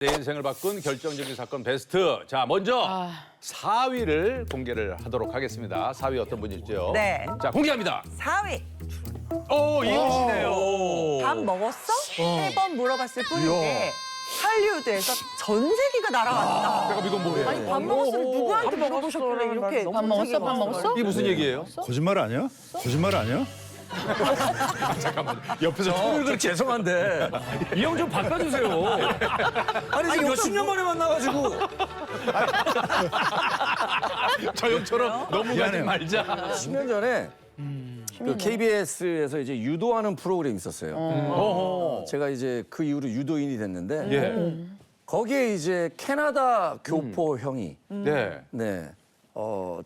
내 인생을 바꾼 결정적인 사건 베스트. 자, 먼저 4위를 공개를 하도록 하겠습니다. 4위 어떤 분일지요? 네. 자, 공개합니다. 4위. 오, 이유시네요. 밥 먹었어? 3번 물어봤을 뿐인데 할리우드에서 전 세계가 날아갔다. 잠깐 이건 뭐예요? 아니 밥 먹었으면 누구한테 물어보셨길래 이렇게 밥 먹었어? 밥 먹었어? 이게 무슨 얘기예요? 거짓말 아니야? 거짓말 아니야? 옆에서 오늘 그 죄송한데 이 형 좀 바꿔주세요. 아니 지금 몇십 년 만에 만나가지고 저 형처럼 너무 가지 미안해요. 말자. 10년 전에 그 KBS에서 이제 유도하는 프로그램이 있었어요. 제가 이제 그 이후로 유도인이 됐는데 예. 거기에 이제 캐나다 교포 형이 네. 네.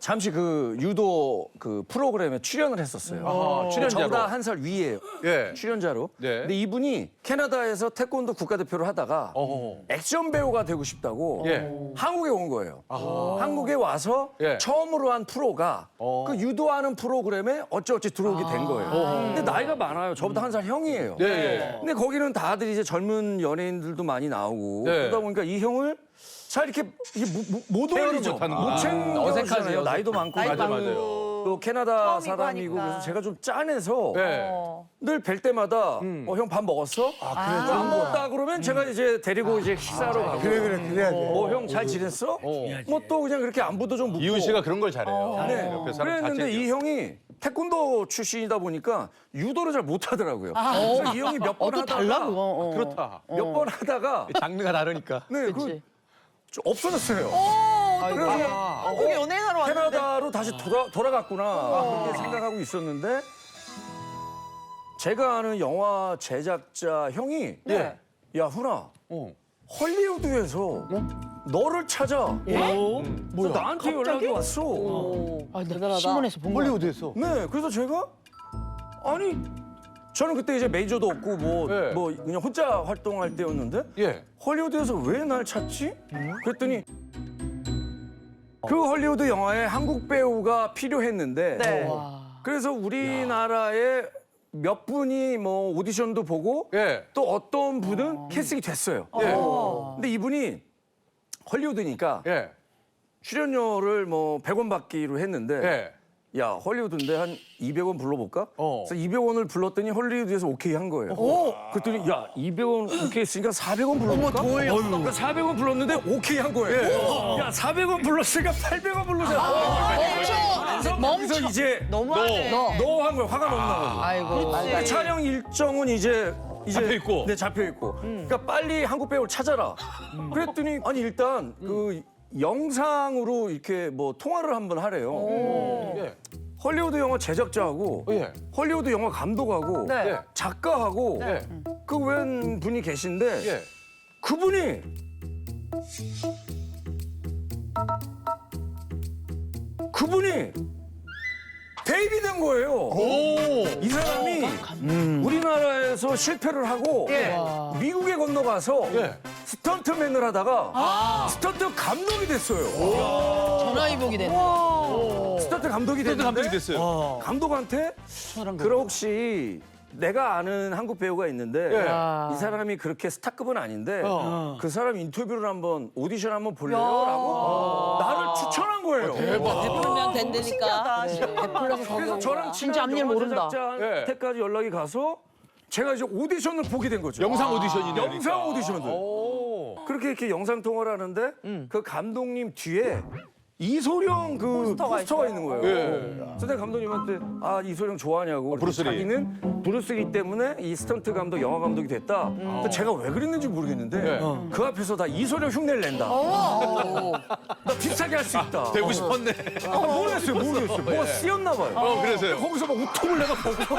잠시 그 유도 그 프로그램에 출연을 했었어요. 아하, 출연자로? 저보다 한 살 위에 예. 출연자로. 네. 근데 이분이 캐나다에서 태권도 국가대표를 하다가 어허. 액션 배우가 되고 싶다고 예. 한국에 온 거예요. 한국에 와서 예. 처음으로 한 프로가 그 유도하는 프로그램에 어찌어찌 들어오게 된 거예요. 근데 나이가 많아요. 저보다 한 살 형이에요. 네. 예. 근데 거기는 다들 이제 젊은 연예인들도 많이 나오고 네. 그러다 보니까 이 형을 잘 이렇게 못 케어를 올리죠. 못하는구나. 못 챙겨주잖아요. 어색하지, 나이도 많고. 맞아, 맞아요. 또 캐나다 처음이고 사람이고 하니까. 그래서 제가 좀 짠해서 네. 늘 뵐 때마다 형 밥 먹었어? 안 먹었다 그러면 제가 이제 데리고 이제 식사하러 가고 그래 그래야지. 뭐 형 잘 지냈어? 뭐 또 그냥 그렇게 안부도 좀 묻고 이훈 씨가 그런 걸 잘해요. 네. 옆에 사람 그랬는데 자체. 이 형이 태권도 출신이다 보니까 유도를 잘 못하더라고요. 그래서 이 형이 몇 번 또 하다가 달라 그거. 그렇다. 몇 번 하다가 장르가 다르니까. 네, 그치. 좀 없어졌어요. 어떻게 한국 연예인하러 왔는데. 캐나다로 다시 돌아갔구나 그렇게 생각하고 있었는데 제가 아는 영화 제작자 형이 네. 야 훈아 어. 헐리우드에서 너를 찾아 뭐야? 나한테 연락이 왔어. 아, 대단하다. 신문에서 본 거. 헐리우드에서. 네, 그래서 제가 아니 저는 그때 이제 메이저도 없고 네. 뭐 그냥 혼자 활동할 때였는데 예. 헐리우드에서 왜 날 찾지? 그랬더니 그 헐리우드 영화에 한국 배우가 필요했는데 네. 그래서 우리나라에 몇 분이 뭐 오디션도 보고 예. 또 어떤 분은 캐스팅이 됐어요. 근데 이분이 헐리우드니까 예. 출연료를 뭐 100원 받기로 했는데 예. 야 헐리우드인데 한 200원 불러볼까? 그래서 200원을 불렀더니 헐리우드에서 오케이 한 거예요. 그랬더니 야 200원 오케이 했으니까 400원 불러볼까? 그러니까 400원 불렀는데 오케이 한 거예요. 야 400원 불렀으니까 800원 불러자. 멈춰. 그래서 이제 너무하네. 너 한 거야. 화가 너무 나가지고. 아이고. 그 촬영 일정은 이제 잡혀 있고. 네 잡혀 있고. 그러니까 빨리 한국 배우를 찾아라. 그랬더니 아니 일단 그 영상으로 이렇게 뭐 통화를 한번 하래요. 예. 헐리우드 영화 제작자하고 예. 헐리우드 영화 감독하고 네. 예. 작가하고 예. 그 웬 분이 계신데 예. 그분이 데뷔 된 거예요. 오. 이 사람이 우리나라에서 실패를 하고 예. 미국에 건너가서 예. 스턴트맨을 하다가 스턴트 감독이 됐어요. 전화위복이 됐네. 스턴트 감독이 됐는데 감독이 됐어요. 감독한테 그럼 혹시 내가 아는 한국 배우가 있는데 예. 이 사람이 그렇게 스타급은 아닌데 그 사람 인터뷰를 한번 오디션 한번 볼래요? 라고 나를 추천한 거예요. 베풀면 된다니까. 그래서 저랑 진짜 친한 앞일 영화 모른다. 제작자한테까지 연락이 가서 제가 이제 오디션을 보게 된 거죠. 영상 오디션이네. 영상 오디션을. 오. 그렇게 이렇게 영상 통화를 하는데 그 감독님 뒤에 이소룡 그 포스터가 있는 거예요. 예. 그래서 내가 감독님한테 아 이소룡 좋아하냐고. 브루스리. 자기는 브루스리 때문에 이 스턴트 감독, 영화 감독이 됐다. 근데 제가 왜 그랬는지 모르겠는데 그 앞에서 다 이소룡 흉내를 낸다. 나 비슷하게 할 수 있다. 되고 싶었네. 모르겠어요. 뭐가 쓰였나 봐요. 그래서요. 거기서 막 우통을 내가 보고.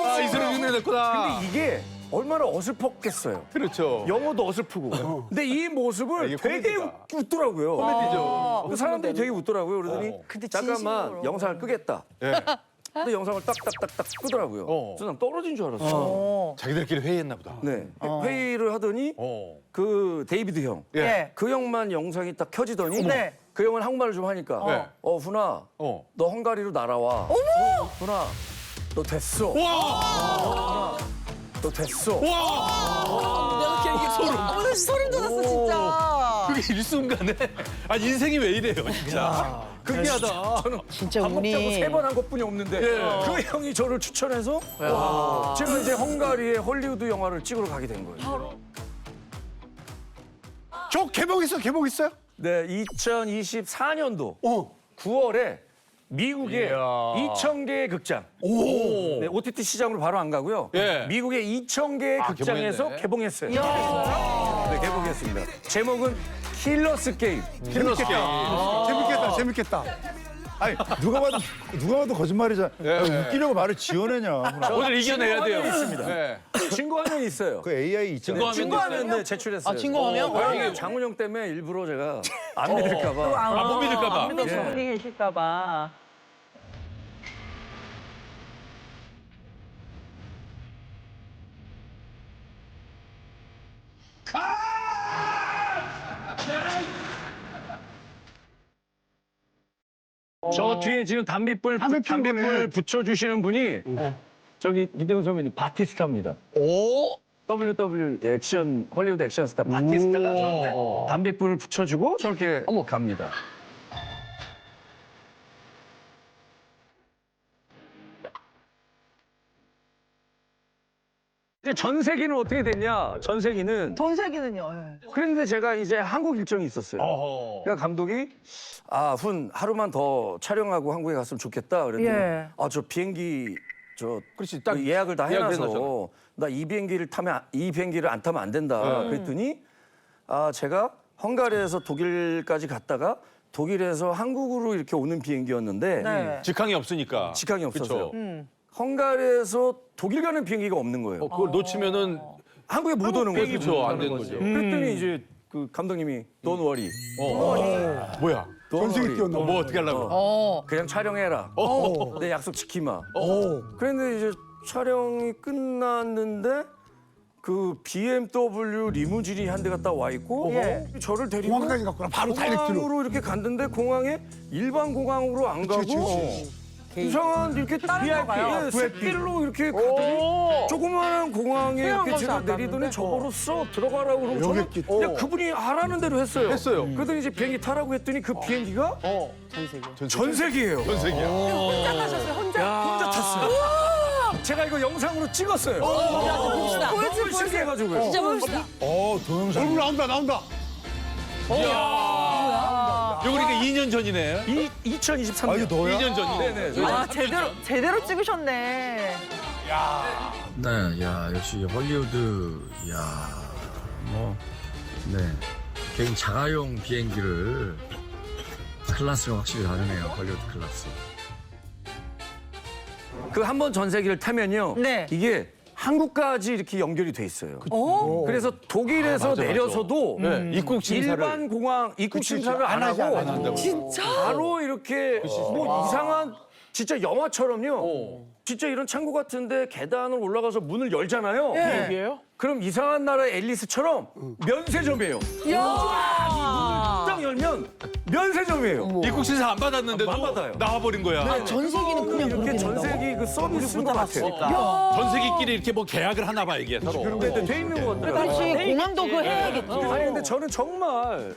아, 이소룡 흉내 냈구나. 근데 이게 얼마나 어설펐겠어요. 그렇죠. 영어도 어설프고. 근데 이 모습을 이게 되게 코미디다. 웃더라고요. 코미디죠. 그 사람들이 되게 웃더라고요. 그러더니 근데 잠깐만 진심으로. 영상을 끄겠다. 예. 근데 영상을 딱딱딱딱 끄더라고요. 그래서 난 떨어진 줄 알았어. 자기들끼리 회의했나 보다. 네. 회의를 하더니 어. 그 데이비드 형. 예. 그 형만 영상이 딱 켜지더니 네. 그 형은 한국말을 좀 하니까 네. 훈아 어. 너 헝가리로 날아와. 훈아 너 됐어. 와. 너 됐어. 와. 내가 걔 오늘 소름 돋았어 진짜. 그게 일순간에 아 인생이 왜 이래요 진짜. 특이하다. 저는 진짜 밥 먹자고 운이. 3번 한 것뿐이 없는데 그 형이 저를 추천해서 제가 이제 헝가리에 헐리우드 영화를 찍으러 가게 된 거예요. 저 개봉했어요? 네, 2024년도 9월에 미국의 2,000개의 극장, 네, OTT 시장으로 바로 안 가고요. 예. 미국의 2,000개의 극장에서 개봉했네. 개봉했어요. 네, 개봉했습니다. 제목은 킬러스 게임. 킬러스 게임. 재밌겠다. 아니 누가 봐도 거짓말이잖아. 웃기려고 말을 지어내냐. 오늘 이겨내야 돼요. 있습니다. 네. 친구 한 명 있어요. 그 AI 있잖아. 친구하면 네, 제출했어요. 아, 친구하면? 이게 장훈영 때문에 일부러 제가 안 믿을까 봐. 안 못 믿을까봐. 믿는 분이 계실까봐. 저 뒤에 지금 담뱃불 붙여주시는 분이 저기 이대훈 선배님 바티스타입니다. WW 액션 헐리우드 액션 스타 바티스타가 저한테 담뱃불을 붙여주고 저렇게 갑니다. 이제 전세기는 어떻게 됐냐? 전세기는 전세기는요. 예. 그런데 제가 이제 한국 일정이 있었어요. 그러니까 감독이 하루만 더 촬영하고 한국에 갔으면 좋겠다. 그랬더니 예. 저 비행기 그렇지, 딱 예약을 다 예약을 해놔서 해놨잖아. 나 이 비행기를 안 타면 안 된다. 그랬더니 제가 헝가리에서 독일까지 갔다가 독일에서 한국으로 이렇게 오는 비행기였는데 네. 직항이 없으니까. 직항이 없었어요. 그쵸. 헝가리에서 독일 가는 비행기가 없는 거예요. 그걸 놓치면은 한국에 못 오는 거죠. 그렇죠. 안 되는 거죠. 그랬더니 이제 그 감독님이 Don't worry. 뭐야? 전세기 뛰었나? 뭐 어떻게 하려고? 그냥 촬영해라. 내 약속 지키마. 그런데 이제 촬영이 끝났는데 그 BMW 리무진이 한 대가 딱 와 있고 예. 저를 데리고 공항까지 갔구나. 바로 공항으로 이렇게 갔는데 공항에 일반 공항으로 안 가고 이상한 이렇게 다른가 봐요. 셋길로 이렇게 가더니 조그마한 공항에 태양광도 이렇게 제가 안 내리더니 봤는데? 저거로써 들어가라고 그러면 저는 여객기. 그냥 그분이 하라는 대로 했어요. 했어요. 그러더니 이제 비행기 타라고 했더니 그 비행기가 전세기. 전세기예요. 전세기야. 혼자 타셨어요? 혼자 탔어요. 제가 이거 영상으로 찍었어요. 봅시다. 너무 신기해가지고요. 진짜 봅시다. 동영상. 나온다. 이거 그러니까 2년 전이네. 2023년. 아 이거 너야? 2년 전이네. 네네. 아 제대로 찍으셨네. 네, 야 역시 헐리우드, 개인 자가용 비행기를 클래스가 확실히 다르네요. 헐리우드 클래스. 그 한 번 전세기를 타면요. 네. 이게 한국까지 이렇게 연결이 돼 있어요. 오. 그래서 독일에서 맞아. 내려서도 네, 입국 심사를. 일반 공항 입국 심사를 안 하고 진짜? 바로 이렇게 뭐 이상한 진짜 영화처럼요. 진짜 이런 창고 같은데 계단을 올라가서 문을 열잖아요. 이게요? 그럼 이상한 나라 앨리스처럼 면세점이에요. 딱 열면 면세점이에요. 입국 신사 안 받았는데도 안 받아요. 나와버린 거야. 전세기는 그냥 이렇게 그렇게 된다고? 전세기 그 서비스인 것 같아요. 전세기끼리 이렇게 뭐 계약을 하나 봐 이게 서로. 근데 돼 있는 것 같더라고요. 그렇지. 공항도 그거 해야겠지. 아니 근데 저는 정말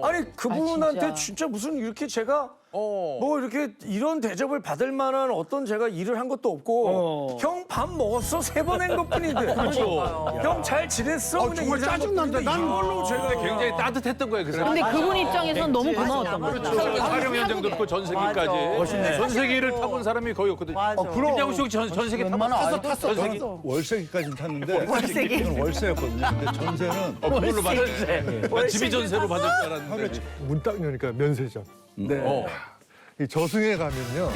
아니 그분한테 진짜 무슨 이렇게 제가 뭐 이렇게 이런 대접을 받을 만한 어떤 제가 일을 한 것도 없고 형 밥 먹었어 3번 한 것뿐인데 그렇죠. 형 잘 지냈어 그냥 정말 이런 짜증난다. 것뿐인데 이걸로 제가 굉장히 따뜻했던 거예요 그 사람. 근데 그분 입장에서는 너무 고마웠던 거죠. 촬영 현장도 그렇고 전세기까지. 맞아. 전세기를 타본 사람이 거의 없거든요. 맞아. 김장훈 씨 혹시 전세기 타봤어요? 전세기. 월세기까지는 탔는데 월세기. 이건 월세였거든요. 근데 전세는 그걸로 받을. 난 집이 전세로 받을 줄 알았는데. 문 딱 여니까 면세점. 네. 이 저승에 가면요.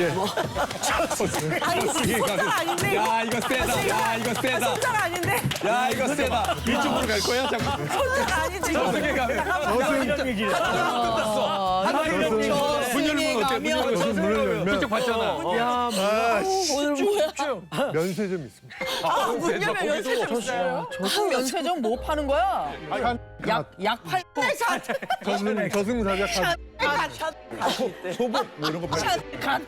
아니 손자가 아닌데. 야 이거 세다. 야 이거 세다. 손자가 아닌데. 야 이거 세다. 이쪽으로 갈 거야? 잠깐. 손자가 아닌데. 저승에 가면. 이런 얘기 문 열면 어때? 문 열면 저승 문을 열면 진짜 봤잖아. 야, 오늘 뭐야? 면세점 있습니다. 문 열면 연세점 있어요. 저승 면세점 뭐 파는 거야? 약 팔고 저승사자 소복 뭐 이런 거 팔. 갓.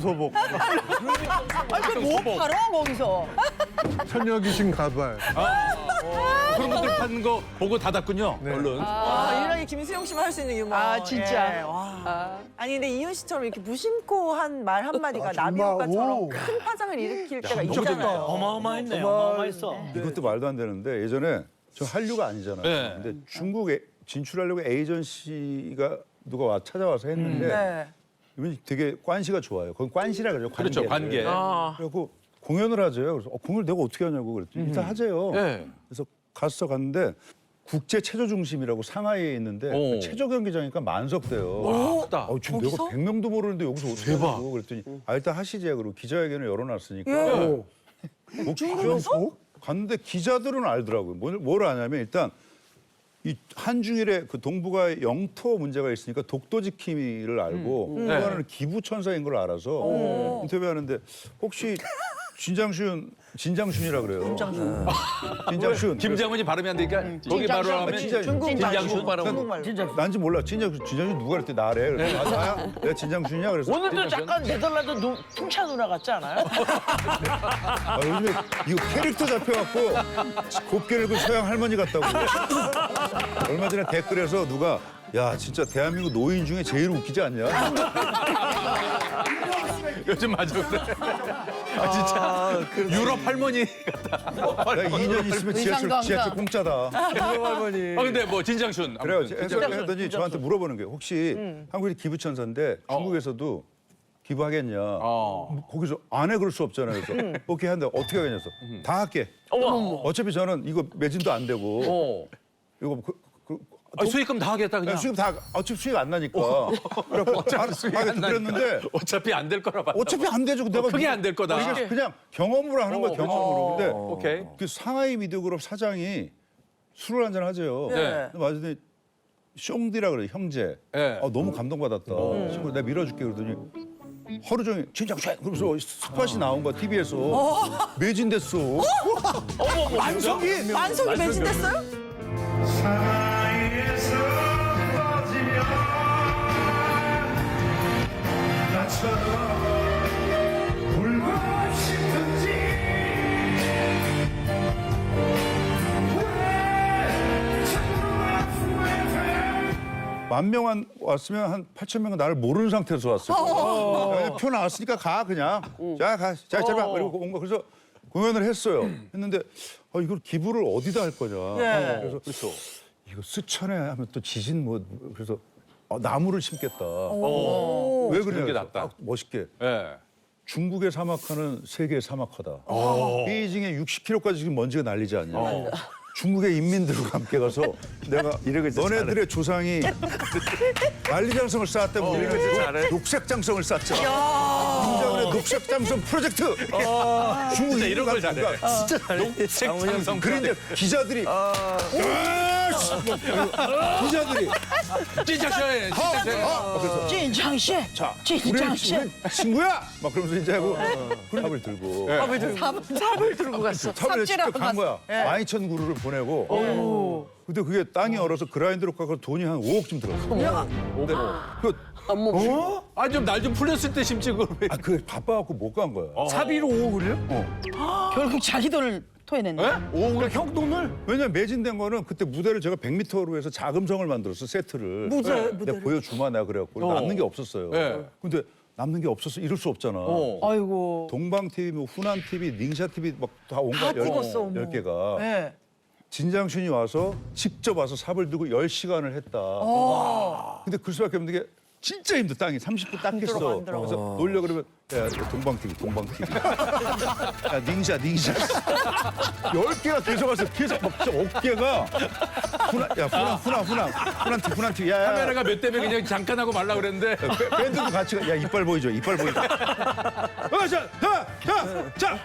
소복, 아니 뭐 팔아 거기서? 처녀 귀신 가발. 그런 것들 파는 거 보고 닫았군요. 네. 얼른. 이런 김수영 씨만 할 수 있는 유머. 아, 진짜. 예, 와. 아니 근데 이윤 씨처럼 이렇게 무심코 한 말 한마디가 남이 정말, 오빠처럼 오. 큰 파장을 일으킬 때가 엄청 있잖아요. 어마어마했네. 어마어마했어. 이것도 말도 안 되는데 예전에 저 한류가 아니잖아요. 네. 근데 중국에 진출하려고 에이전시가 누가 찾아와서 했는데 네. 이분 되게 관시가 좋아요. 그건 관시라 그러죠. 그렇죠, 관계. 그래갖고 공연을 하재요. 그래서 공연을 내가 어떻게 하냐고 그랬더니 일단 하재요. 네. 그래서 갔는데 국제 체조 중심이라고 상하이에 있는데 오. 체조 경기장이니까 만석대요. 크다. 지금 내가 100명도 모르는데 여기서 어떻게 하냐고 그랬더니 일단 하시지. 그리고 기자회견을 열어놨으니까. 예. 중국에서? 갔는데 기자들은 알더라고요. 뭘 아냐면 일단 이 한중일의 그 동북아의 영토 문제가 있으니까 독도지킴이를 알고 또 하나는 기부천사인 걸 알아서 인터뷰하는데 혹시 진장순이라 그래요. 진장순. 김장훈이 발음이 안 되니까 거기 바로 하면 진장순. 중국말로. 난지 몰라. 진장순 누가 그랬대 나래. 그래서 아, 나야? 내가 진장순이야. 그래서 오늘도 잠깐 네덜란드 풍차 누나 같지 않아요? 요즘에 이거 캐릭터 잡혀갖고 곱게 늙은 서양 할머니 같다고. 얼마 전에 댓글에서 누가 야 진짜 대한민국 노인 중에 제일 웃기지 않냐? 요즘 맞아 그래. 진짜 유럽 할머니 같다. 내가 2년 있으면 지하철 공짜다. 할머니. 근데 뭐 진장순. 그래요. 아무튼 했더니 저한테 물어보는 게 혹시 한국이 기부천사인데 중국에서도 기부하겠냐? 거기서 안 해 그럴 수 없잖아요. 그래서 오케이 한다. 어떻게 하겠냐서 다 할게. 어차피 저는 이거 매진도 안 되고 이거 수익금 다 하겠다 그냥. 수익 다 어차피 수익 안 나니까. 그래갖고 어차피 수익 안 나니까. 그랬는데 어차피 안 될 거라 봐. 어차피 안 되죠. 내가 크게 안 될 거다. 이게 그냥 경험으로 하는 거야 경험으로. 근데 오케이. 그 상하이 미디어그룹 사장이 술을 한잔 하재요. 네. 맞더니 숑디라 그래 형제. 네. 너무 감동받았다. 친구 내가 밀어줄게 그러더니 하루 종일 진짜 그러면서 스팟이 나온 거야 TV에서 매진됐어. 만석이 만석이 매진됐어요? 만 명 왔으면 한 8천 명은 나를 모르는 상태에서 왔을 거야. 그냥 표 나왔으니까 가 그냥. 자 가. 자 제발. 그리고 온 거. 그래서 공연을 했어요. 했는데 이걸 기부를 어디다 할 거냐. 네. 그래서 이거 스천에 하면 또 지진 뭐 그래서 나무를 심겠다. 왜 그런 그래? 게 낫다. 멋있게. 예. 중국의 사막화는 세계의 사막화다. 베이징에 60km까지 지금 먼지가 날리지 않냐. 중국의 인민들과 함께 가서 내가 너네들의 조상이 만리장성을 쌓았다면 우리는 녹색장성을 쌓자. 김정은의 녹색장성 프로젝트. 중국이 이런 걸 잘해. 진짜 잘해. 녹색장성 그런데 기자들이 기자들이 진장순. 진장씨. 자, 진장씨. 우리 친구야! 막 그러면서 이제 하고 삽을 들고 삽을 들고 갔어. 삽을 직접 삽질하고 간 거야. 12,000그루를 보내고. 근데 그게 땅이 얼어서 그라인더로 가서 돈이 한 5억쯤 들었어. 근데 좀 날 좀 풀렸을 때 심지 그걸 왜? 그 바빠갖고 못 간 거야. 사비로 5억을요? 결국 자기 돈을 토해냈네. 형 돈을? 왜냐면 매진된 거는 그때 무대를 제가 100m로 해서 자금성을 만들었어, 세트를. 내가 보여주마, 내가 그래갖고. 남는 게 없었어요. 네. 근데 남는 게 없어서 이럴 수 없잖아. 아이고. 동방TV, 뭐 후난TV, 닝샤TV 막 다 온 거야. 찍었어, 어머. 10개가. 네. 진장순이 와서 직접 와서 삽을 들고 10시간을 했다. 근데 그 수밖에 없는 게 진짜 힘들어. 땅이 30분 딱 했어. 안 들어가. 그래서 놀려 그러면 야 동방TV. 야 닝샤. 10개가 계속 왔어. 계속 막 진짜 어깨가 후난 TV. 야. 카메라가 몇 대면 그냥 잠깐 하고 말라 그랬는데. 밴드도 같이 가. 야 이빨 보이죠. 자.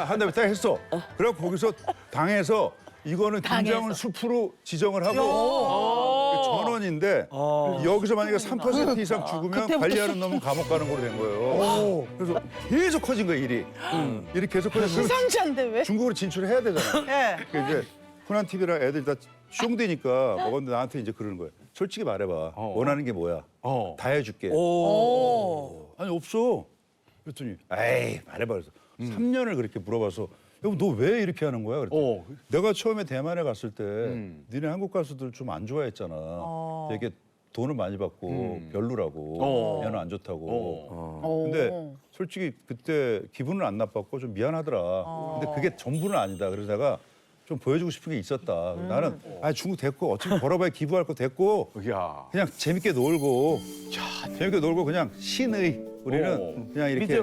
한 다음에 딱 했어. 그래갖고 거기서 당에서 이거는 김장훈 숲으로 지정을 하고 전원인데 여기서 만약에 3% 이상 죽으면 관리하는 놈은 감옥 가는 걸로 된 거예요. 그래서 계속 커진 거예요, 일이. 일이 계속 커져서 시상자인데 왜? 중국으로 진출해야 되잖아요. 예. 그러니까 이제 훈한 TV랑 애들 다 숑되니까 먹었는데 나한테 이제 그러는 거예요. 솔직히 말해봐. 원하는 게 뭐야? 다 해줄게. 아니 없어. 그랬더니 에이 말해봐. 그래서 3년을 그렇게 물어봐서 여보 너 왜 이렇게 하는 거야? 그랬더니 내가 처음에 대만에 갔을 때 니네 한국 가수들 좀 안 좋아했잖아. 되게 돈을 많이 받고 별로라고 얘는 안 좋다고. 근데 솔직히 그때 기분은 안 나빴고 좀 미안하더라. 근데 그게 전부는 아니다. 그래서 내가 좀 보여주고 싶은 게 있었다. 나는 아 중국 됐고 어차피 벌어봐야 기부할 거 됐고 야. 그냥 재밌게 놀고 재밌게 놀고 그냥 신의 우리는 그냥 이렇게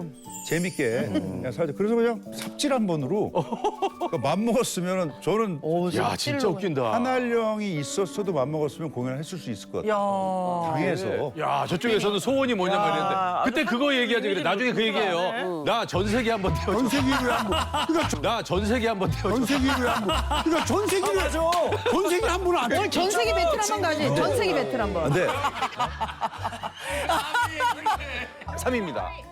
재밌게 그냥 살자. 그래서 그냥 삽질 한 번으로 그러니까 맘먹었으면 저는 야, 진짜 웃긴다. 한알령이 있었어도 맘먹었으면 공연을 했을 수 있을 것 같아요. 야. 당해서. 야, 저쪽에서는 소원이 뭐냐고 했는데 그때 그거 얘기하지 그래. 나중에 그 얘기해요. 나 전 세계 한번 태워줘. 전 세계를 한번. 그러니까 나 전 세계 한번 태워줘. 전 세계를 한번. 그러니까 전 세계를 전 세계 한 번은 안 돼. 오늘 전 세계 배틀 한번 가지. 전 세계 배틀 한번. 근데 3위입니다.